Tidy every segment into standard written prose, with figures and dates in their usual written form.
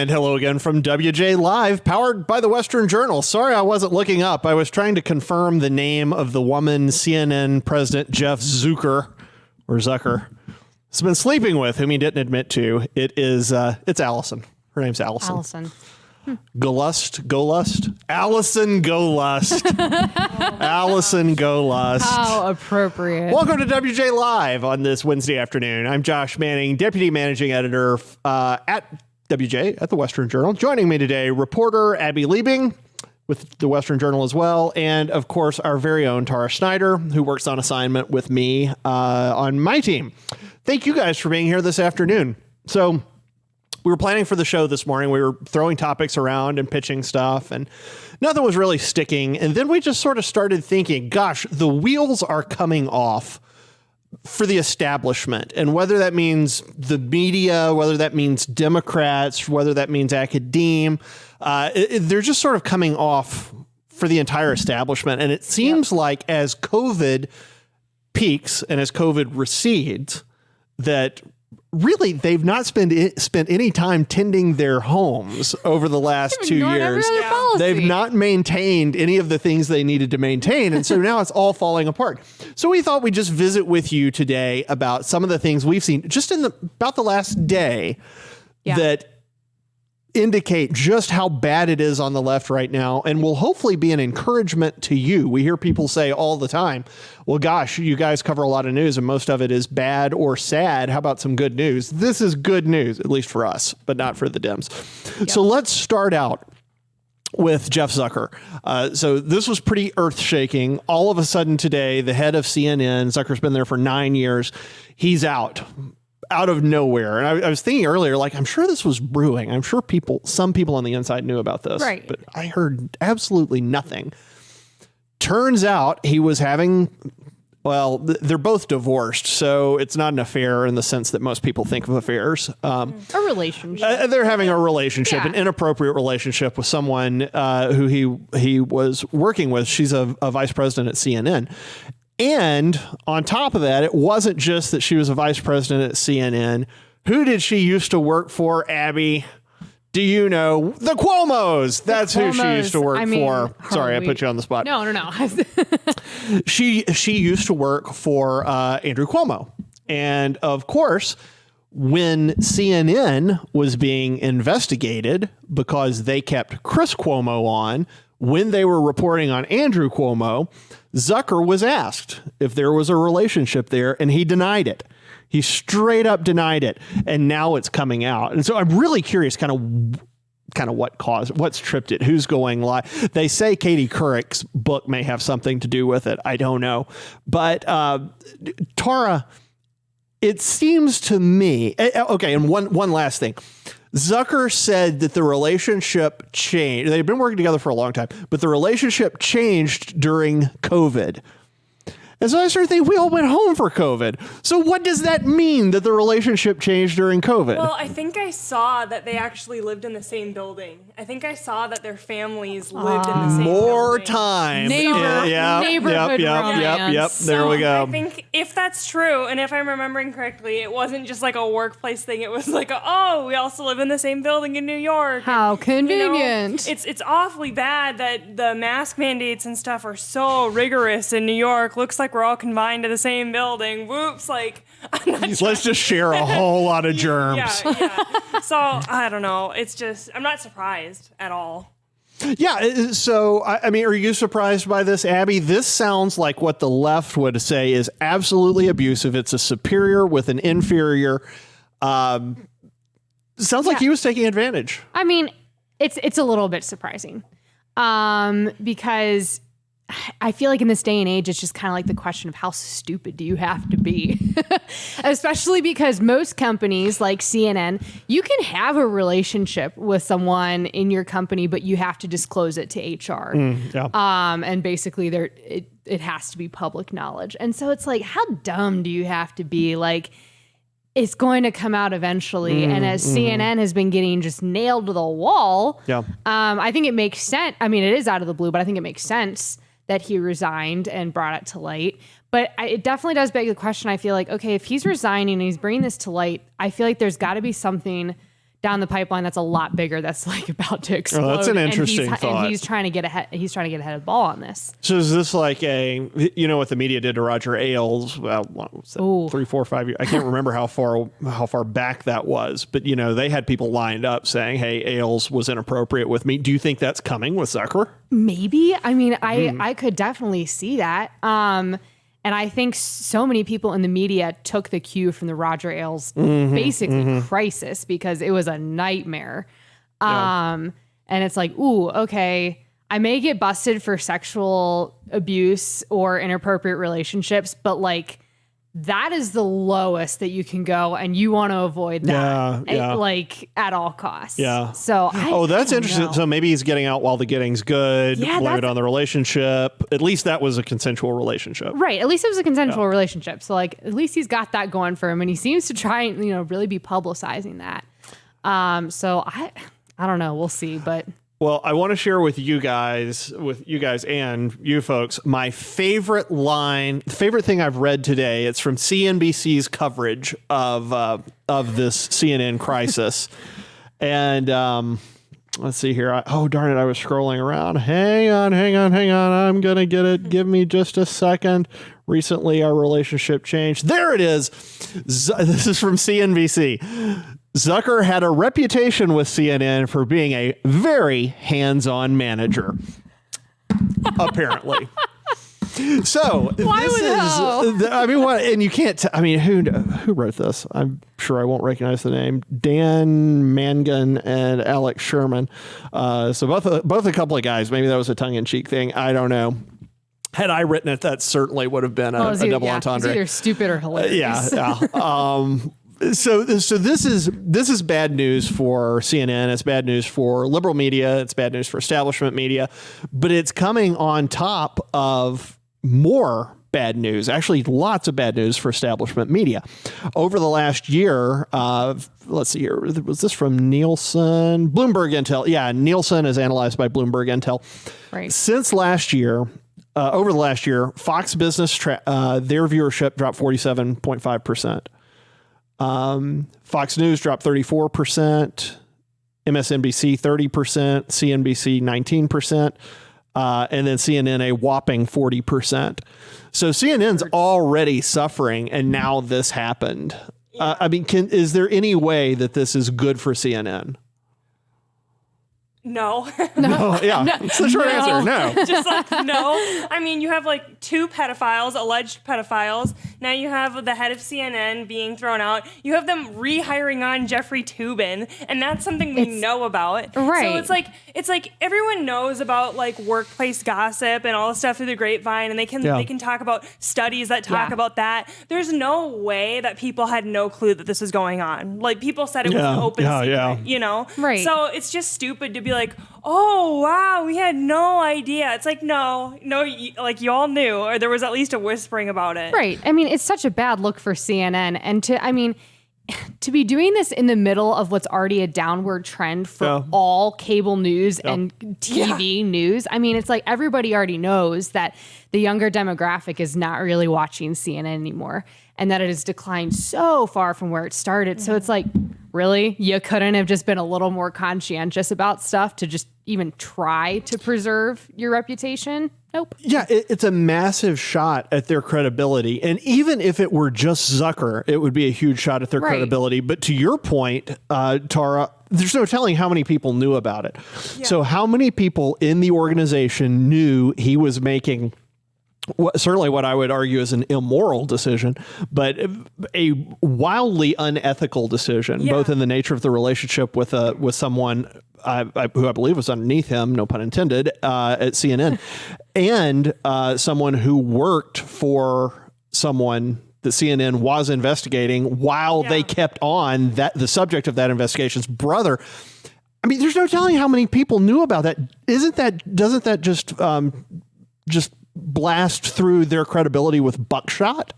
And hello again from WJ Live, powered by the Western Journal. Sorry I wasn't looking up. I was trying to confirm the name of the woman CNN President Jeff Zucker, or Zucker, has been sleeping with, whom he didn't admit to. It's Allison. Her name's Allison. Allison. Golust. Allison Golust. Allison Golust. How appropriate. Welcome to WJ Live on this Wednesday afternoon. I'm Josh Manning, Deputy Managing Editor at WJ at the Western Journal. Joining me today, reporter Abby Liebing with the Western Journal as well. And of course, our very own Tara Snyder, who works on assignment with me on my team. Thank you guys for being here this afternoon. So we were planning for the show this morning. We were throwing topics around and pitching stuff, and nothing was really sticking. And then we just sort of started thinking, gosh, the wheels are coming off for the establishment. And whether that means the media, whether that means Democrats, whether that means academe, they're just sort of coming off for the entire establishment. And it seems like as COVID peaks and as COVID recedes, that really, they've not spent any time tending their homes over the last 2 years. They've not maintained any of the things they needed to maintain. And so now it's all falling apart. So we thought we'd just visit with you today about some of the things we've seen just in about the last day that indicate just how bad it is on the left right now, and will hopefully be an encouragement to you. We hear people say all the time, well, gosh, you guys cover a lot of news and most of it is bad or sad. How about some good news? This is good news, at least for us, but not for the Dems. Yep. So let's start out with Jeff Zucker. So this was pretty earth-shaking. All of a sudden today, the head of CNN, Zucker's been there for 9 years, he's out of nowhere. And I was thinking earlier, like, I'm sure this was brewing. I'm sure some people on the inside knew about this, right? But I heard absolutely nothing. Turns out he was having, well, they're both divorced, so it's not an affair in the sense that most people think of affairs. A relationship. They're having a relationship, an inappropriate relationship with someone who he was working with. She's a vice president at CNN. And on top of that, it wasn't just that she was a vice president at CNN. Who did she used to work for, Abby? Do you know? The Cuomos. That's who she used to work for. Sorry, I put you on the spot. No. She used to work for Andrew Cuomo. And of course, when CNN was being investigated because they kept Chris Cuomo on, when they were reporting on Andrew Cuomo, Zucker was asked if there was a relationship there, and he denied it. He straight up denied it, and now it's coming out. And so I'm really curious kind of what's tripped it, who's going live. They say Katie Couric's book may have something to do with it. I don't know. But Tara, it seems to me, okay, and one last thing. Zucker said that the relationship changed. They've been working together for a long time, but the relationship changed during COVID. And so I started thinking, we all went home for COVID. So what does that mean, that the relationship changed during COVID? Well, I think I saw that they actually lived in the same building. I think I saw that their families lived in the same building. More time. Neighborhood romance. Yep. There we go. I think if that's true, and if I'm remembering correctly, it wasn't just like a workplace thing. It was like, we also live in the same building in New York. How convenient. It's awfully bad that the mask mandates and stuff are so rigorous in New York. Looks like we're all confined to the same building. Whoops, Let's just share a whole lot of germs. Yeah. So, I don't know. It's just, I'm not surprised at all. Yeah. So, I mean, are you surprised by this, Abby? This sounds like what the left would say is absolutely abusive. It's a superior with an inferior. Sounds like he was taking advantage. I mean, it's a little bit surprising because I feel like in this day and age, it's just kind of like the question of how stupid do you have to be? Especially because most companies like CNN, you can have a relationship with someone in your company, but you have to disclose it to HR. And basically it has to be public knowledge. And so it's like, how dumb do you have to be? Like, it's going to come out eventually. And as CNN has been getting just nailed to the wall, I think it makes sense. I mean, it is out of the blue, but I think it makes sense that he resigned and brought it to light. But it definitely does beg the question. I feel like, okay, if he's resigning and he's bringing this to light, I feel like there's got to be something down the pipeline that's a lot bigger that's like about to explode. Oh, that's an interesting and thought. And he's trying to get ahead. He's trying to get ahead of the ball on this. So is this like what the media did to Roger Ailes? Well, what was that, 3, 4, 5 years? I can't remember how far back that was, but they had people lined up saying, "Hey, Ailes was inappropriate with me." Do you think that's coming with Zucker? Maybe. I mean, I could definitely see that. And I think so many people in the media took the cue from the Roger Ailes basically crisis because it was a nightmare. And it's like, ooh, okay, I may get busted for sexual abuse or inappropriate relationships, but like that is the lowest that you can go, and you want to avoid that like at all costs. Yeah. So that's interesting. know. So maybe he's getting out while the getting's good. Yeah, blame it on the relationship. At least that was a consensual relationship. Right. At least it was a consensual relationship. So like at least he's got that going for him, and he seems to try and really be publicizing that. So I don't know. We'll see, but. Well, I want to share with you guys and you folks, my favorite thing I've read today. It's from CNBC's coverage of this CNN crisis. And let's see here. Darn it. I was scrolling around. Hang on. I'm going to get it. Give me just a second. Recently, our relationship changed. There it is. This is from CNBC. Zucker had a reputation with CNN for being a very hands-on manager, apparently. So and you can't. Who wrote this? I'm sure I won't recognize the name. Dan Mangan and Alex Sherman. So both a couple of guys. Maybe that was a tongue-in-cheek thing. I don't know. Had I written it, that certainly would have been a double entendre. It's either stupid or hilarious. Yeah. So this is bad news for CNN. It's bad news for liberal media. It's bad news for establishment media. But it's coming on top of more bad news. Actually, lots of bad news for establishment media. Over the last year, let's see here. Was this from Nielsen? Bloomberg Intel. Yeah, Nielsen is analyzed by Bloomberg Intel. Right. Since last year, over the last year, Fox Business, their viewership dropped 47.5%. Fox News dropped 34%, MSNBC 30%, CNBC 19%, and then CNN a whopping 40%. So CNN's already suffering, and now this happened. Is there any way that this is good for CNN? No. Yeah. It's the short answer. No. Just like, no. I mean, you have like 2 pedophiles, alleged pedophiles. Now you have the head of CNN being thrown out. You have them rehiring on Jeffrey Toobin, and that's something we know about. Right. So it's like everyone knows about like workplace gossip and all the stuff through the grapevine, and they can talk about studies that talk about that. There's no way that people had no clue that this was going on. Like people said it was an open secret, Right. So it's just stupid to be like, oh wow, we had no idea. It's like no, like you all knew, or there was at least a whispering about it. Right. I mean, it's such a bad look for CNN, and to be doing this in the middle of what's already a downward trend for all cable news and TV news. I mean, it's like everybody already knows that the younger demographic is not really watching CNN anymore, and that it has declined so far from where it started. So it's like, really? You couldn't have just been a little more conscientious about stuff to just even try to preserve your reputation? Nope. Yeah, it's a massive shot at their credibility. And even if it were just Zucker, it would be a huge shot at their credibility. But to your point, Tara, there's no telling how many people knew about it. Yeah. So how many people in the organization knew he was making certainly what I would argue is an immoral decision, but a wildly unethical decision, both in the nature of the relationship with someone who I believe was underneath him, no pun intended, at CNN, and someone who worked for someone that CNN was investigating while they kept on the subject of that investigation's brother. I mean, there's no telling how many people knew about that. Doesn't that just blast through their credibility with buckshot?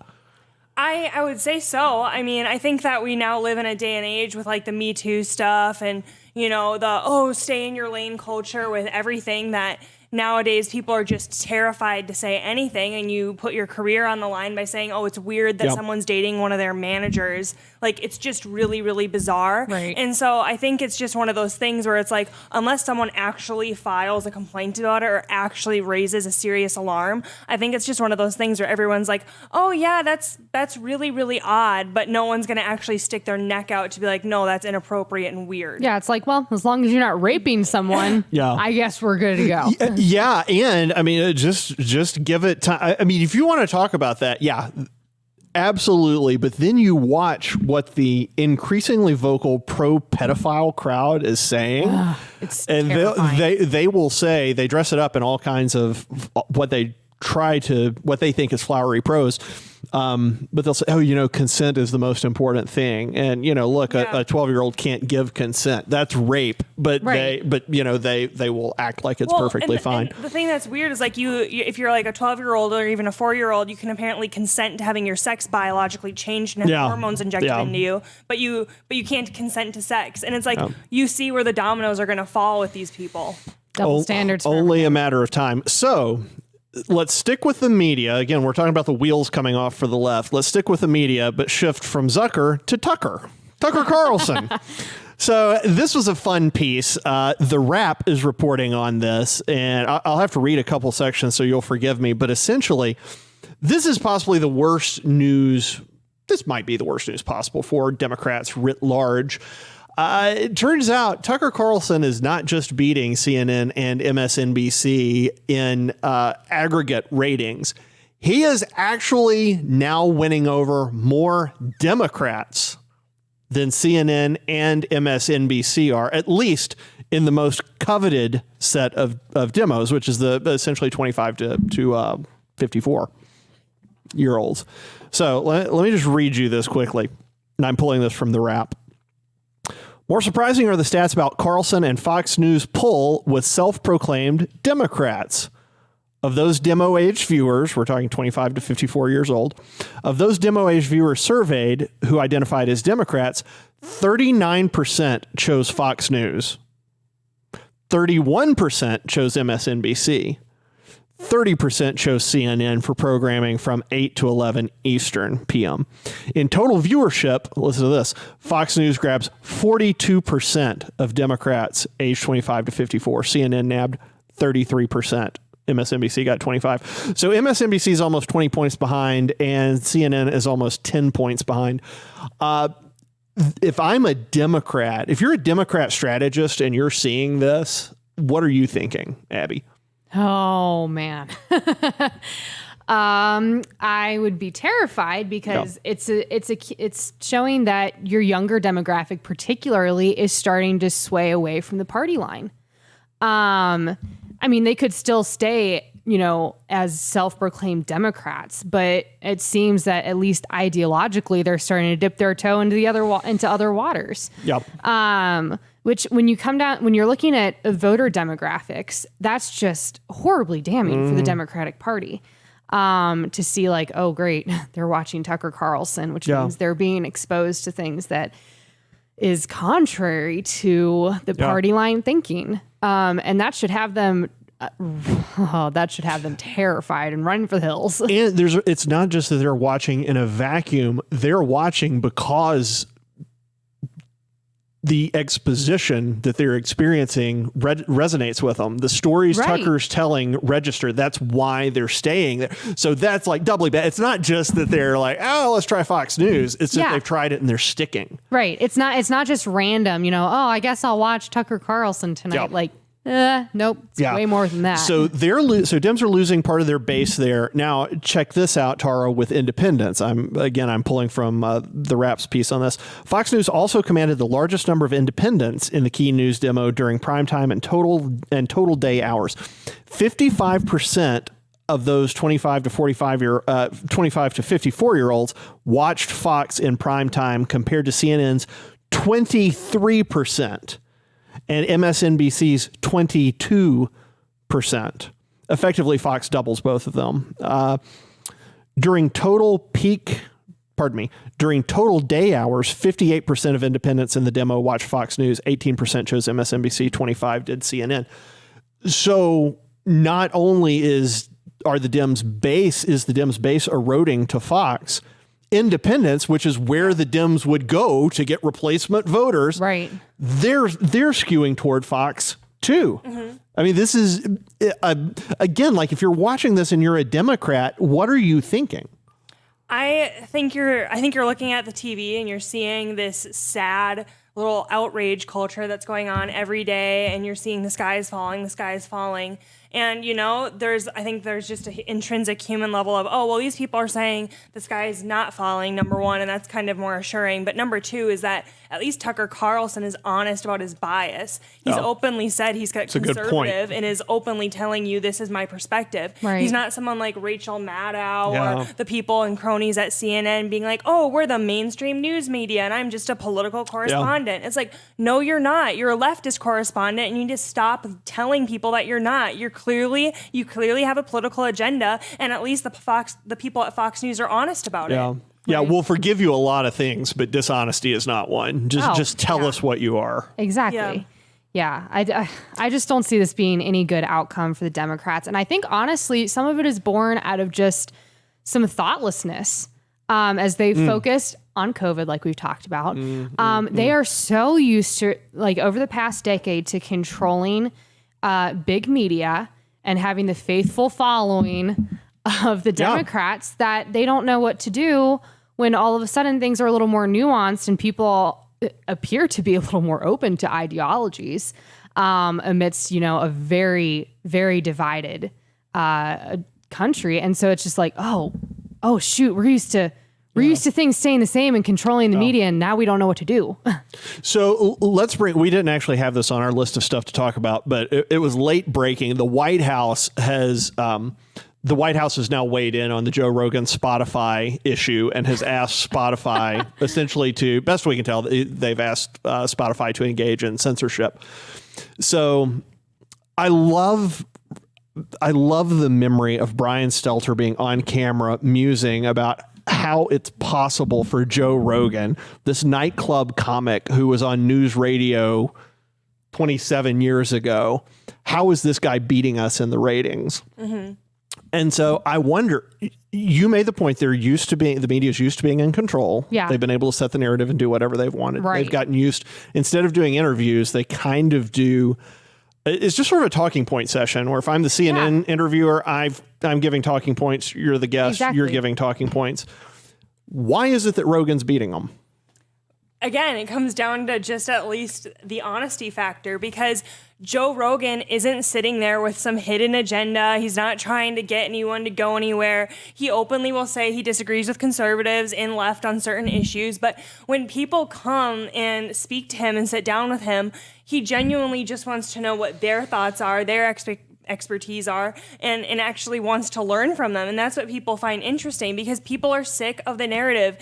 I would say so. I mean, I think that we now live in a day and age with like the Me Too stuff and, the stay in your lane culture with everything that nowadays people are just terrified to say anything, and you put your career on the line by saying, oh, it's weird that someone's dating one of their managers. Like, it's just really, really bizarre. Right. And so I think it's just one of those things where it's like, unless someone actually files a complaint about it or actually raises a serious alarm, I think it's just one of those things where everyone's like, oh yeah, that's really, really odd, but no one's going to actually stick their neck out to be like, no, that's inappropriate and weird. Yeah, it's like, well, as long as you're not raping someone, I guess we're good to go. Yeah, and I mean, just give it time. I mean, if you want to talk about that, yeah, absolutely. But then you watch what the increasingly vocal pro-pedophile crowd is saying, It's and terrifying. they will say, they dress it up in all kinds of what they think is flowery prose. But they'll say, oh, you know, consent is the most important thing. And, you know, look, a 12-year-old can't give consent. That's rape. But Right. they will act like it's perfectly fine. And the thing that's weird is like you if you're like a 12-year-old or even a 4-year-old, you can apparently consent to having your sex biologically changed and have hormones injected into you, but you can't consent to sex. And it's like you see where the dominoes are going to fall with these people. Double standards. For Only a matter of time. So let's stick with the media. Again, we're talking about the wheels coming off for the left. Let's stick with the media, but shift from Zucker to Tucker Carlson. So this was a fun piece. The Wrap is reporting on this, and I'll have to read a couple sections, so you'll forgive me. But essentially, this is possibly the worst news. This might be the worst news possible for Democrats writ large. It turns out Tucker Carlson is not just beating CNN and MSNBC in aggregate ratings. He is actually now winning over more Democrats than CNN and MSNBC are, at least in the most coveted set of demos, which is the essentially 25 to 54 year olds. So let me just read you this quickly. And I'm pulling this from the Wrap. More surprising are the stats about Carlson and Fox News poll with self-proclaimed Democrats. Of those demo-age viewers, we're talking 25 to 54 years old, of those demo-age viewers surveyed who identified as Democrats, 39% chose Fox News, 31% chose MSNBC, 30% chose CNN for programming from 8 to 11 Eastern PM. In total viewership, listen to this, Fox News grabs 42% of Democrats aged 25 to 54. CNN nabbed 33%. MSNBC got 25. So MSNBC is almost 20 points behind, and CNN is almost 10 points behind. If I'm a Democrat, if you're a Democrat strategist and you're seeing this, what are you thinking, Abby? Oh man. I would be terrified because it's showing that your younger demographic particularly is starting to sway away from the party line. I mean, they could still stay, you know, as self-proclaimed Democrats, but it seems that at least ideologically they're starting to dip their toe into other waters. Yep. Which when you're looking at voter demographics, that's just horribly damning for the Democratic Party. To see like, oh great, they're watching Tucker Carlson, which means they're being exposed to things that is contrary to the party line thinking. And that should have them terrified and running for the hills. And it's not just that they're watching in a vacuum, they're watching because the exposition that they're experiencing resonates with them. The stories Tucker's telling register. That's why they're staying there. So that's like doubly bad. It's not just that they're like, oh, let's try Fox News. It's that they've tried it and they're sticking. Right. It's not just random, you know, oh, I guess I'll watch Tucker Carlson tonight. Yep. Like, nope. It's way more than that. So so Dems are losing part of their base there. Now, check this out, Tara, with independents. I'm pulling from the Wrap's piece on this. Fox News also commanded the largest number of independents in the key news demo during primetime and total day hours. 55% of those 25 to 54-year-olds watched Fox in primetime compared to CNN's 23%. And MSNBC's 22%. Effectively, Fox doubles both of them. During total day hours, 58% of independents in the demo watched Fox News, 18% chose MSNBC, 25% did CNN. So not only is the Dems base eroding to Fox, independents, which is where the Dems would go to get replacement voters, Right. they're skewing toward Fox too. I mean, this is again, like if you're watching this and you're a Democrat, what are you thinking? I think you're looking at the TV and you're seeing this sad little outrage culture that's going on every day, and you're seeing the sky is falling. And, I think there's just an intrinsic human level of, oh, well, these people are saying the sky is not falling, number one, and that's kind of more assuring. But number two is that at least Tucker Carlson is honest about his bias. He's openly said he's got conservative and is openly telling you this is my perspective. Right. He's not someone like Rachel Maddow or the people and cronies at CNN being like, oh, we're the mainstream news media and I'm just a political correspondent. It's like, no, you're not. You're a leftist correspondent, and you need to stop telling people that you're not. You clearly have a political agenda, and at least the people at Fox News are honest about it. Yeah, we'll forgive you a lot of things, but dishonesty is not one. Just tell us what you are. Exactly. Yeah. I just don't see this being any good outcome for the Democrats. And I think, honestly, some of it is born out of just some thoughtlessness as they focused on COVID, like we've talked about. They are so used to, like, over the past decade, to controlling big media and having the faithful following of the Democrats that they don't know what to do when all of a sudden things are a little more nuanced and people appear to be a little more open to ideologies amidst, a very, very divided country. And so it's just like, oh shoot, we're used to things staying the same and controlling the media, and now we don't know what to do. So we didn't actually have this on our list of stuff to talk about, but it was late breaking. The White House has now weighed in on the Joe Rogan Spotify issue and has asked Spotify essentially to, best we can tell, they've asked Spotify to engage in censorship. So I love the memory of Brian Stelter being on camera musing about how it's possible for Joe Rogan, this nightclub comic who was on news radio 27 years ago, how is this guy beating us in the ratings? And so I wonder, you made the point the media is used to being in control. Yeah. They've been able to set the narrative and do whatever they've wanted. Right. They've gotten used, instead of doing interviews, they kind of do, it's just sort of a talking point session where if I'm the CNN interviewer, I'm giving talking points. You're the guest. Exactly. You're giving talking points. Why is it that Rogan's beating them? Again, it comes down to just at least the honesty factor, because Joe Rogan isn't sitting there with some hidden agenda. He's not trying to get anyone to go anywhere. He openly will say he disagrees with conservatives and left on certain issues. But when people come and speak to him and sit down with him, he genuinely just wants to know what their thoughts are, their expertise are, and actually wants to learn from them. And that's what people find interesting, because people are sick of the narrative.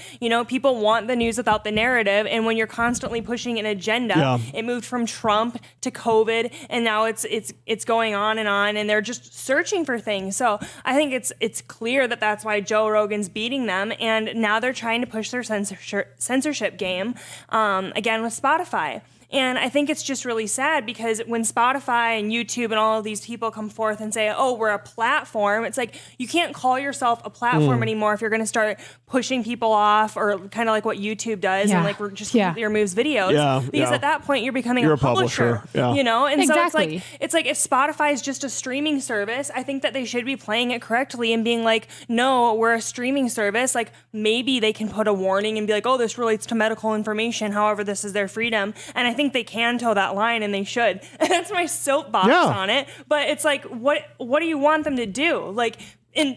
People want the news without the narrative. And when you're constantly pushing an agenda, it moved from Trump to COVID, and now it's going on, and they're just searching for things. So I think it's clear that that's why Joe Rogan's beating them. And now they're trying to push their censorship game, again with Spotify. And I think it's just really sad, because when Spotify and YouTube and all of these people come forth and say, oh, we're a platform, it's like, you can't call yourself a platform anymore if you're going to start pushing people off, or kind of like what YouTube does and like just your moves videos. Because at that point you're becoming a publisher. And exactly. So it's like if Spotify is just a streaming service, I think that they should be playing it correctly and being like, no, we're a streaming service. Like, maybe they can put a warning and be like, oh, this relates to medical information. However, this is their freedom. And I think they can toe that line, and they should. That's my soapbox on it. But it's like, what do you want them to do? Like, and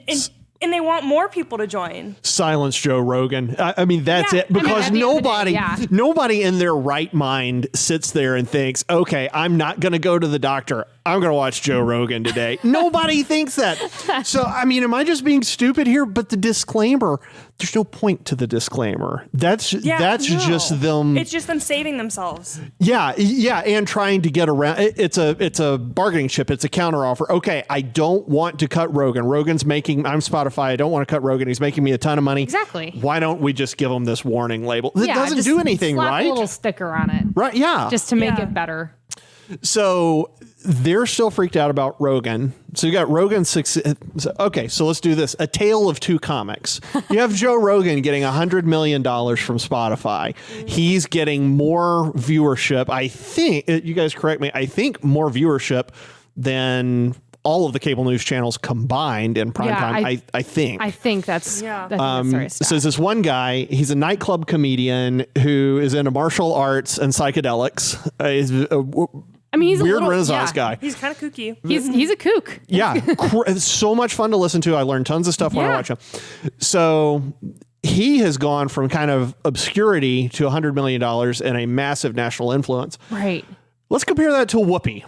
they want more people to join. Silence Joe Rogan. I mean, that's it. Because nobody in their right mind sits there and thinks, okay, I'm not going to go to the doctor. I'm going to watch Joe Rogan today. Nobody thinks that. So, I mean, am I just being stupid here? But the disclaimer, there's no point to the disclaimer. That's just them. It's just them saving themselves. Yeah. And trying to get around. It's a bargaining chip. It's a counteroffer. Okay, I don't want to cut Rogan. I'm Spotify. I don't want to cut Rogan. He's making me a ton of money. Exactly. Why don't we just give him this warning label? It doesn't do anything, slap right? a little sticker on it. Right, yeah. Just to make it better. So they're still freaked out about Rogan. So you got Rogan. Okay, so let's do this. A tale of two comics. You have Joe Rogan getting $100 million from Spotify. He's getting more viewership. I think, you guys correct me, I think more viewership than all of the cable news channels combined in prime time. I think. I think that's Yeah. that's the right stat. So there's this one guy, he's a nightclub comedian who is into martial arts and psychedelics. He's I mean, he's weird a little, Renaissance guy. He's kind of kooky. He's a kook. Yeah. It's so much fun to listen to. I learned tons of stuff when I watch him. So he has gone from kind of obscurity to $100 million and a massive national influence. Right. Let's compare that to Whoopi.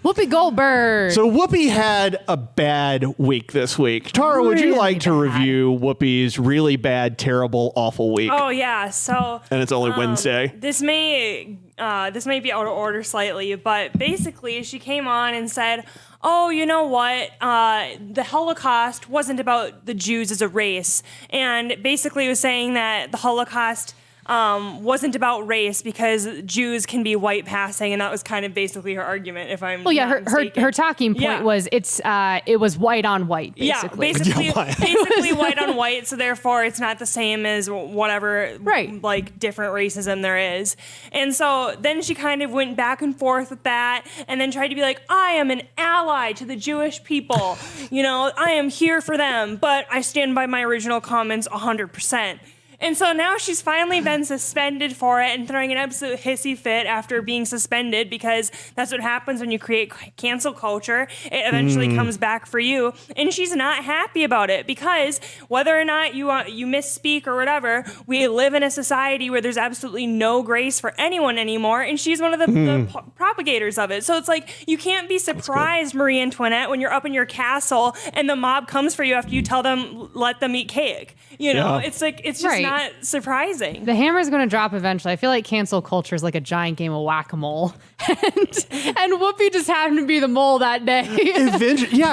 Whoopi Goldberg. So Whoopi had a bad week this week. Tara, would you Really like to bad. review Whoopi's really bad, terrible, awful week? Oh yeah, so And it's only Wednesday. this may be out of order slightly, but basically she came on and said, "Oh, you know what? The Holocaust wasn't about the Jews as a race," and basically was saying that the Holocaust wasn't about race because Jews can be white passing, and that was kind of basically her argument. If I'm well, yeah, not mistaken. her talking point was it was white on white, basically. Yeah, basically white on white, so therefore it's not the same as whatever like different racism there is. And so then she kind of went back and forth with that and then tried to be like, I am an ally to the Jewish people. You know, I am here for them, but I stand by my original comments 100%. And so now she's finally been suspended for it and throwing an absolute hissy fit after being suspended, because that's what happens when you create cancel culture. It eventually comes back for you. And she's not happy about it, because whether or not you misspeak or whatever, we live in a society where there's absolutely no grace for anyone anymore. And she's one of the propagators of it. So it's like, you can't be surprised, Marie Antoinette, when you're up in your castle and the mob comes for you after you tell them, let them eat cake. You know, it's like, it's just not surprising. The hammer's going to drop eventually. I feel like cancel culture is like a giant game of whack-a-mole. and Whoopi just happened to be the mole that day.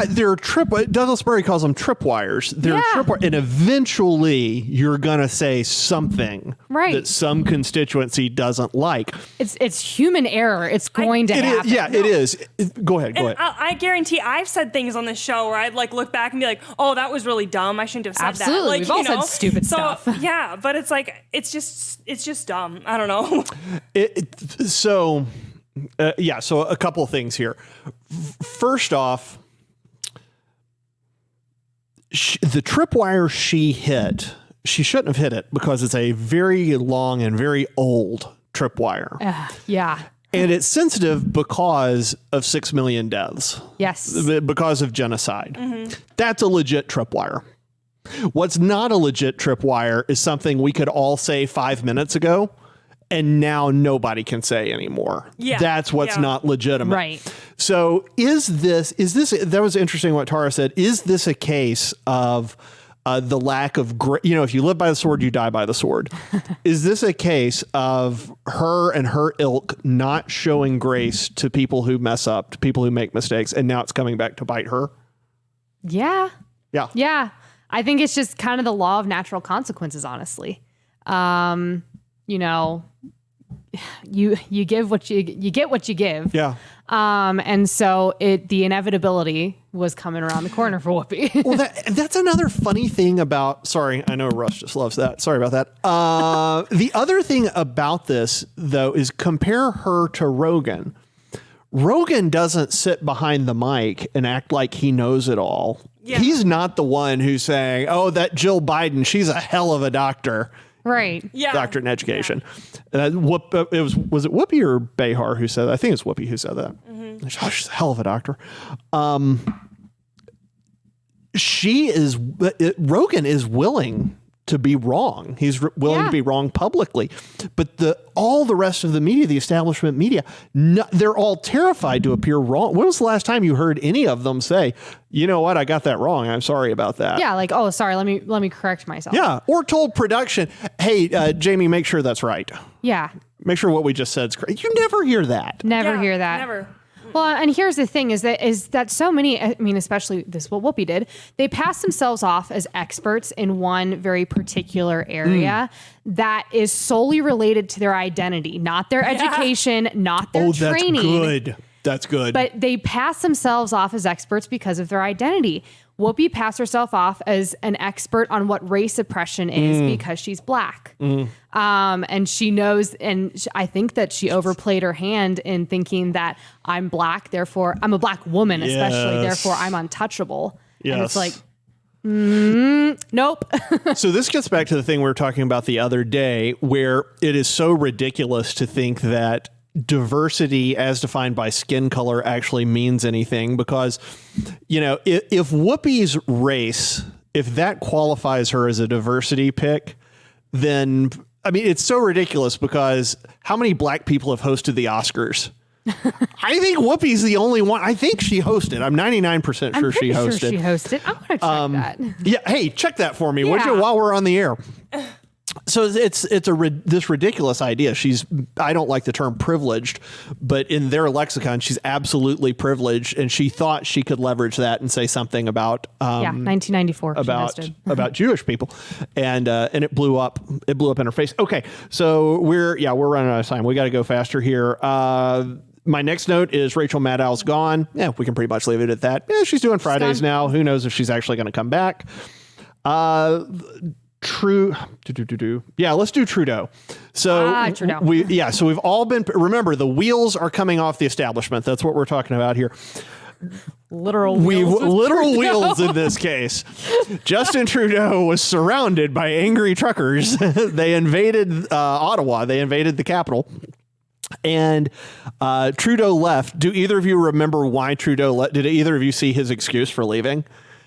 They're Douglas Murray calls them tripwires. They're tripwires. And eventually you're going to say something that some constituency doesn't like. It's human error. It's going to happen. It is. Go ahead. I guarantee I've said things on this show where I'd like look back and be like, oh, that was really dumb. I shouldn't have said Absolutely. that. Like, We've all said stupid stuff. Yeah, but it's like, it's just dumb. I don't know. So a couple of things here. First off, the tripwire she hit, she shouldn't have hit it because it's a very long and very old tripwire. And it's sensitive because of 6 million deaths. Yes. Because of genocide. That's a legit tripwire. What's not a legit tripwire is something we could all say 5 minutes ago, and now nobody can say anymore. That's what's not legitimate. Right. So is this, that was interesting what Tara said. Is this a case of the lack of, if you live by the sword, you die by the sword. Is this a case of her and her ilk not showing grace to people who mess up, to people who make mistakes, and now it's coming back to bite her? Yeah. Yeah. I think it's just kind of the law of natural consequences, honestly. You give what you get what you give. Yeah. And so the inevitability was coming around the corner for Whoopi. Well, that's another funny thing about, sorry, I know Russ just loves that. Sorry about that. The other thing about this, though, is compare her to Rogan. Rogan doesn't sit behind the mic and act like he knows it all. Yeah. He's not the one who's saying, oh, that Jill Biden, she's a hell of a doctor. Right. Yeah. Doctorate in education. Was it Whoopi or Behar who said that? I think it's Whoopi who said that. Oh, she's a hell of a doctor. Rogan is willing to be wrong. He's willing to be wrong publicly. But all the rest of the media, the establishment media, they're all terrified to appear wrong. When was the last time you heard any of them say, you know what, I got that wrong. I'm sorry about that. Yeah, like, oh, sorry, let me correct myself. Yeah, or told production, hey, Jamie, make sure that's right. Yeah. Make sure what we just said is correct. You never hear that. Never hear that. Never. Well, and here's the thing is that so many, I mean, especially this is what Whoopi did, they pass themselves off as experts in one very particular area that is solely related to their identity, not their education, not their training. That's good. That's good. But they pass themselves off as experts because of their identity. Whoopi passed herself off as an expert on what race oppression is because she's black. And she knows, and I think that she overplayed her hand in thinking that I'm black, therefore I'm a black woman, especially, therefore I'm untouchable. Yes. And it's like, nope. So this gets back to the thing we were talking about the other day, where it is so ridiculous to think that diversity as defined by skin color actually means anything, because, you know, if Whoopi's race, if that qualifies her as a diversity pick, then, I mean, it's so ridiculous because how many black people have hosted the Oscars? I think Whoopi's the only one. I think she hosted. I'm 99% sure she hosted. Sure she hosted. I'm going to check that. Yeah. Hey, check that for me, would you, while we're on the air? So it's this ridiculous idea. I don't like the term privileged, but in their lexicon, she's absolutely privileged, and she thought she could leverage that and say something about 1994 about Jewish people, and it blew up. It blew up in her face. Okay, so we're running out of time. We got to go faster here. My next note is Rachel Maddow's gone. Yeah, we can pretty much leave it at that. Yeah, she's doing Fridays now. Who knows if she's actually going to come back? Yeah, let's do Trudeau. So Trudeau. So we've all been, remember, the wheels are coming off the establishment. That's what we're talking about here. Literal wheels in this case. Justin Trudeau was surrounded by angry truckers. They invaded Ottawa. They invaded the capital. And Trudeau left. Do either of you remember why Trudeau left? Did either of you see his excuse for leaving?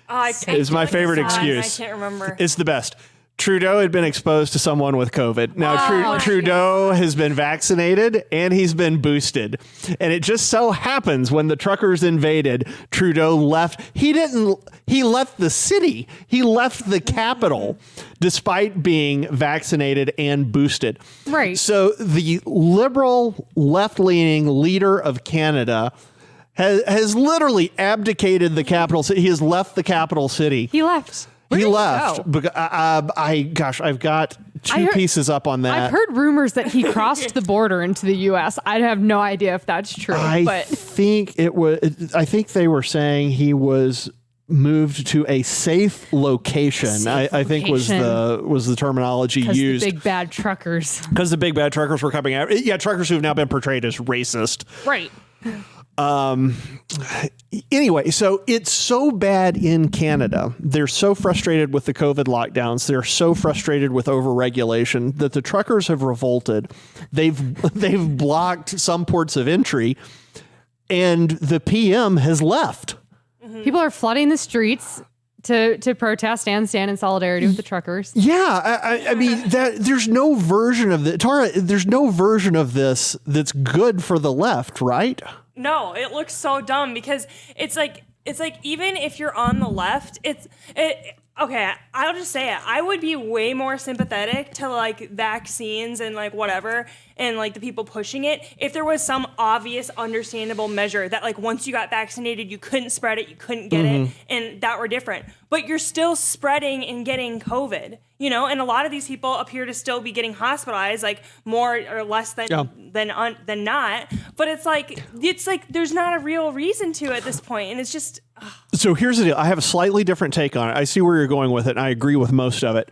It's my favorite excuse. I can't remember. It's the best. Trudeau had been exposed to someone with COVID. Now, Trudeau has been vaccinated and he's been boosted. And it just so happens when the truckers invaded, Trudeau left. He left the city. He left the capital despite being vaccinated and boosted. Right. So the liberal left-leaning leader of Canada has literally abdicated the capital city. He has left the capital city. He left. He left. I've got two pieces up on that. I've heard rumors that he crossed the border into the U.S. I have no idea if that's true. I think they were saying he was moved to a safe location. I think was the terminology used. The big bad truckers. Because the big bad truckers were coming out. Yeah, truckers who've now been portrayed as racist. Right. Anyway, so it's so bad in Canada. They're so frustrated with the COVID lockdowns. They're so frustrated with overregulation that the truckers have revolted. They've blocked some ports of entry, and the PM has left. People are flooding the streets to protest and stand in solidarity with the truckers. Yeah, I mean there's no version of the Tara. There's no version of this that's good for the left, right? No, it looks so dumb because it's like even if you're on the left, okay, I'll just say it. I would be way more sympathetic to like vaccines and like whatever and like the people pushing it if there was some obvious, understandable measure that like once you got vaccinated, you couldn't spread it, you couldn't get it, and that were different. But you're still spreading and getting COVID, you know, and a lot of these people appear to still be getting hospitalized, like more or less than not. But it's like there's not a real reason to at this point, and it's just. So here's the deal. I have a slightly different take on it. I see where you're going with it, and I agree with most of it.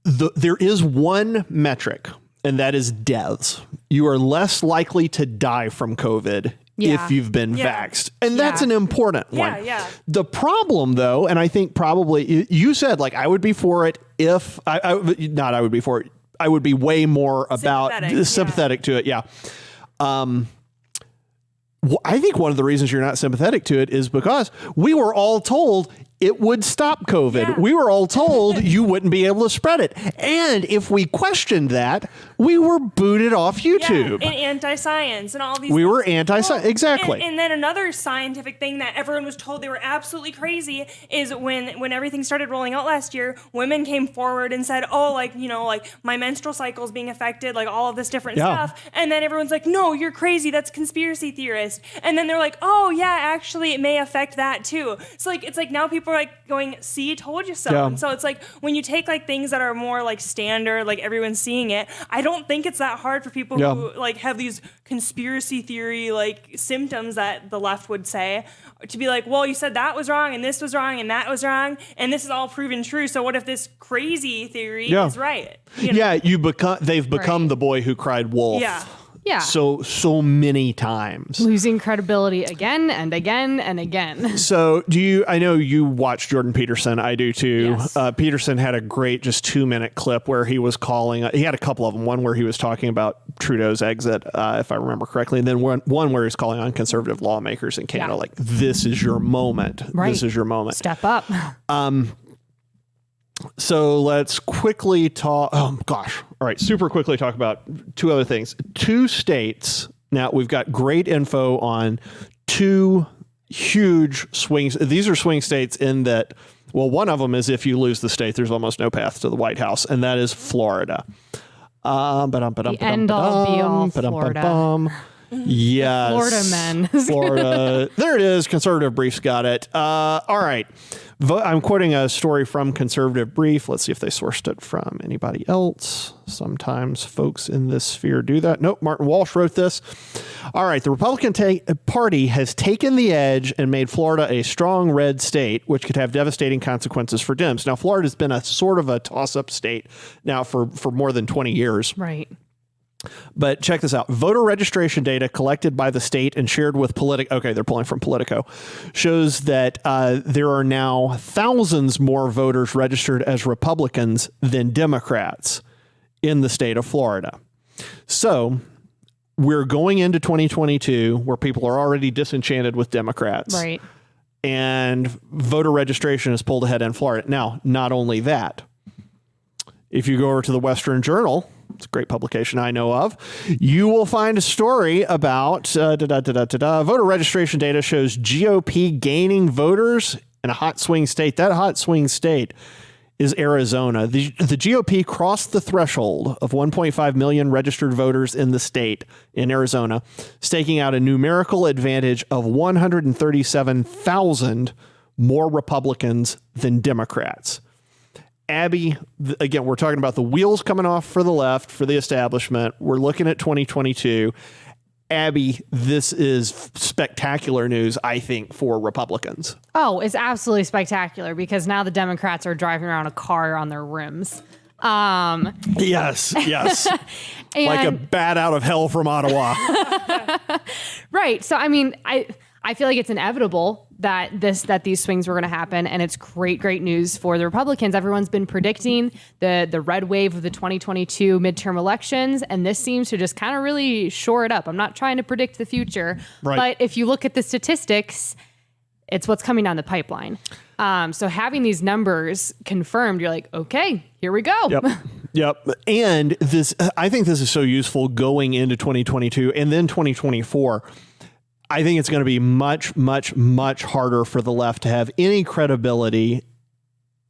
There is one metric, and that is deaths. You are less likely to die from COVID if you've been vaxxed. And that's an important one. Yeah. The problem, though, and I think probably you said, like, I would be for it if I would be for it. I would be way more sympathetic to it. Yeah. I think one of the reasons you're not sympathetic to it is because we were all told it would stop COVID. Yeah. We were all told you wouldn't be able to spread it. And if we questioned that, we were booted off YouTube. Yeah, and anti-science and all these We things. were anti-science. Exactly. And then another scientific thing that everyone was told they were absolutely crazy is when everything started rolling out last year, women came forward and said, oh, like, you know, like my menstrual cycle is being affected, like all of this different stuff. And then everyone's like, no, you're crazy. That's conspiracy theorist. And then they're like, oh, yeah, actually, it may affect that too. So like, it's like now people are like going, see, told you so. Yeah. And so it's like when you take like things that are more like standard, like everyone's seeing it, I don't think it's that hard for people who like have these conspiracy theory like symptoms that the left would say to be like, well, you said that was wrong and this was wrong and that was wrong and this is all proven true. So what if this crazy theory is right? You know? Yeah, they've become the boy who cried wolf. Yeah. Yeah. So many times. Losing credibility again and again and again. So I know you watch Jordan Peterson. I do too. Yes. Peterson had a great just 2-minute clip where he was calling, he had a couple of them. One where he was talking about Trudeau's exit, if I remember correctly. And then one where he's calling on conservative lawmakers in Canada, like, this is your moment. Right. This is your moment. Step up. So let's quickly talk. Oh, gosh. All right. Super quickly talk about two other things. 2 states. Now, we've got great info on 2 huge swings. These are swing states in that, well, one of them is if you lose the state, there's almost no path to the White House, and that is Florida. The end all be all Florida. Yes. Florida men. Florida. There it is. Conservative Brief's got it. All right. I'm quoting a story from Conservative Brief. Let's see if they sourced it from anybody else. Sometimes folks in this sphere do that. Nope. Martin Walsh wrote this. All right. The Republican Party has taken the edge and made Florida a strong red state, which could have devastating consequences for Dems. Now, Florida's been a sort of a toss-up state now for more than 20 years. Right. But check this out. Voter registration data collected by the state and shared with Politico. Okay, they're pulling from Politico. Shows that there are now thousands more voters registered as Republicans than Democrats in the state of Florida. So we're going into 2022 where people are already disenchanted with Democrats. Right. And voter registration is pulled ahead in Florida. Now, not only that, if you go over to the Western Journal, it's a great publication I know of, you will find a story about voter registration data shows GOP gaining voters in a hot swing state. That hot swing state is Arizona. The GOP crossed the threshold of 1.5 million registered voters in the state in Arizona, staking out a numerical advantage of 137,000 more Republicans than Democrats. Abby, again, we're talking about the wheels coming off for the left, for the establishment. We're looking at 2022. Abby, this is spectacular news, I think, for Republicans. Oh, it's absolutely spectacular because now the Democrats are driving around a car on their rims. Yes. Like a bat out of hell from Ottawa. Right. So, I mean, I feel like it's inevitable that these swings were going to happen, and it's great news for the Republicans. Everyone's been predicting the red wave of the 2022 midterm elections, and this seems to just kind of really shore it up. I'm not trying to predict the future, but if you look at the statistics, it's what's coming down the pipeline. So having these numbers confirmed, you're like, okay, here we go. Yep. And I think this is so useful going into 2022 and then 2024. I think it's going to be much harder for the left to have any credibility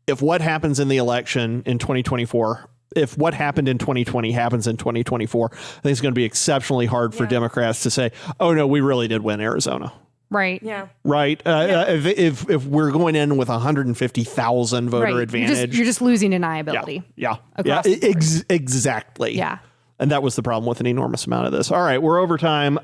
if what happens in the election in 2024, if what happened in 2020 happens in 2024. I think it's going to be exceptionally hard for Democrats to say, oh, no, we really did win Arizona. Right. Yeah. Right. If we're going in with 150,000 voter advantage, you're just losing deniability. Yeah. Exactly. Yeah. And that was the problem with an enormous amount of this. All right. We're over time.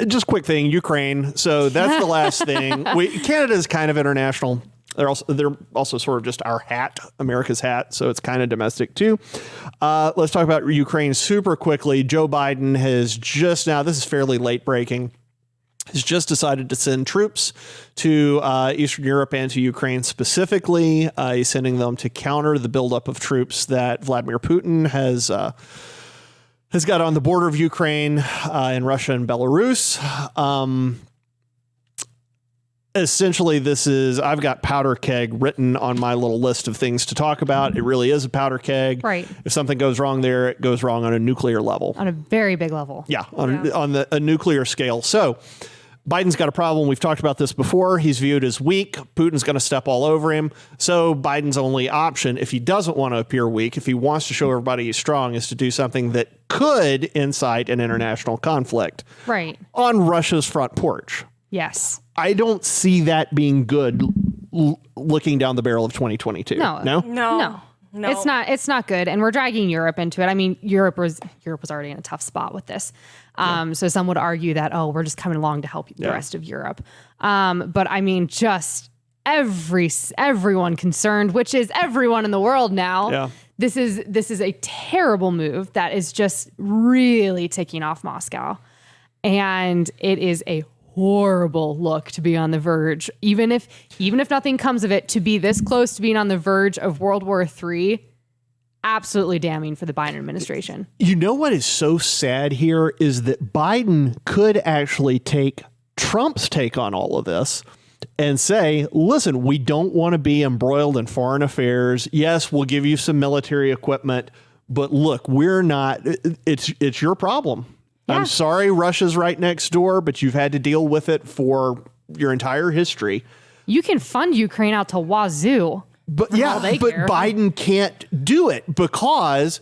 Just quick thing, Ukraine. So that's the last thing. Canada's kind of international. They're also sort of just our hat, America's hat. So it's kind of domestic too. Let's talk about Ukraine super quickly. Joe Biden has just now, this is fairly late breaking, has just decided to send troops to Eastern Europe and to Ukraine specifically. He's sending them to counter the buildup of troops that Vladimir Putin has got on the border of Ukraine in Russia and Belarus. essentially, I've got powder keg written on my little list of things to talk about. It really is a powder keg. Right. If something goes wrong there, it goes wrong on a nuclear level. On a very big level. Yeah, on a nuclear scale. So Biden's got a problem. We've talked about this before. He's viewed as weak. Putin's going to step all over him. So Biden's only option, if he doesn't want to appear weak, if he wants to show everybody he's strong, is to do something that could incite an international conflict. Right. On Russia's front porch. Yes. I don't see that being good looking down the barrel of 2022. No. It's not good. And we're dragging Europe into it. I mean, Europe was already in a tough spot with this. So some would argue that, we're just coming along to help the rest of Europe. But I mean, just everyone concerned, which is everyone in the world now. Yeah. This is a terrible move that is just really ticking off Moscow. And it is a horrible look to be on the verge, even if nothing comes of it, to be this close to being on the verge of World War III. Absolutely damning for the Biden administration. You know what is so sad here is that Biden could actually take Trump's take on all of this and say, listen, we don't want to be embroiled in foreign affairs. Yes, we'll give you some military equipment, but look, we're not, it's your problem. Yeah. I'm sorry, Russia's right next door, but you've had to deal with it for your entire history. You can fund Ukraine out to wazoo. But Biden can't do it because,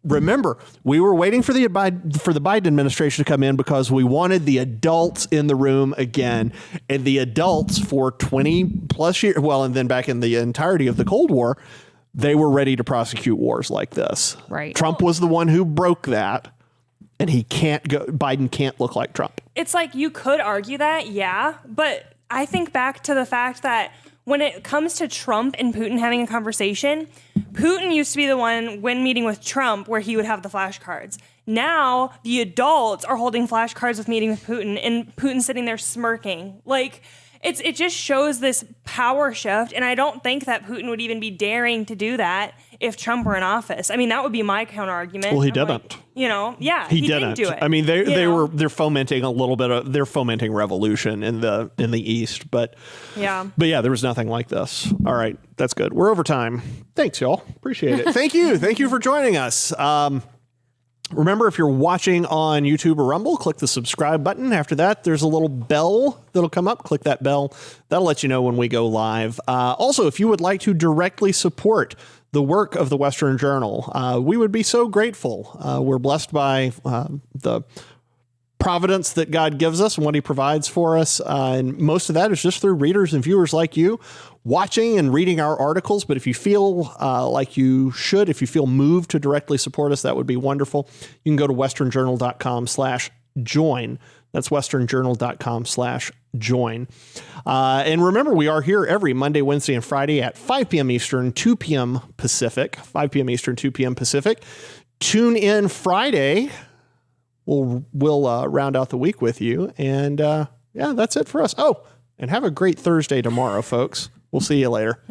remember, we were waiting for the Biden administration to come in because we wanted the adults in the room again. And the adults for 20 plus years, and then back in the entirety of the Cold War, they were ready to prosecute wars like this. Right. Trump was the one who broke that. And Biden can't look like Trump. It's like you could argue that, yeah. But I think back to the fact that when it comes to Trump and Putin having a conversation, Putin used to be the one when meeting with Trump where he would have the flashcards. Now the adults are holding flashcards with meeting with Putin, and Putin's sitting there smirking. Like, it just shows this power shift, and I don't think that Putin would even be daring to do that if Trump were in office. I mean, that would be my counter argument. Well, he didn't. He didn't do it. I mean, they're fomenting a little bit of revolution in the East, but there was nothing like this. All right, that's good. We're over time. Thanks, y'all. Appreciate it. Thank you for joining us. Remember, if you're watching on YouTube or Rumble, click the subscribe button. After that, there's a little bell that'll come up. Click that bell. That'll let you know when we go live. Also, if you would like to directly support the work of the Western Journal, we would be so grateful. We're blessed by the providence that God gives us and what he provides for us. And most of that is just through readers and viewers like you watching and reading our articles. But if you feel like you should, if you feel moved to directly support us, that would be wonderful. You can go to westernjournal.com/join. That's westernjournal.com/join. And remember, we are here every Monday, Wednesday, and Friday at 5 p.m. Eastern, 2 p.m. Pacific. 5 p.m. Eastern, 2 p.m. Pacific. Tune in Friday. We'll round out the week with you. And that's it for us. Oh, and have a great Thursday tomorrow, folks. We'll see you later.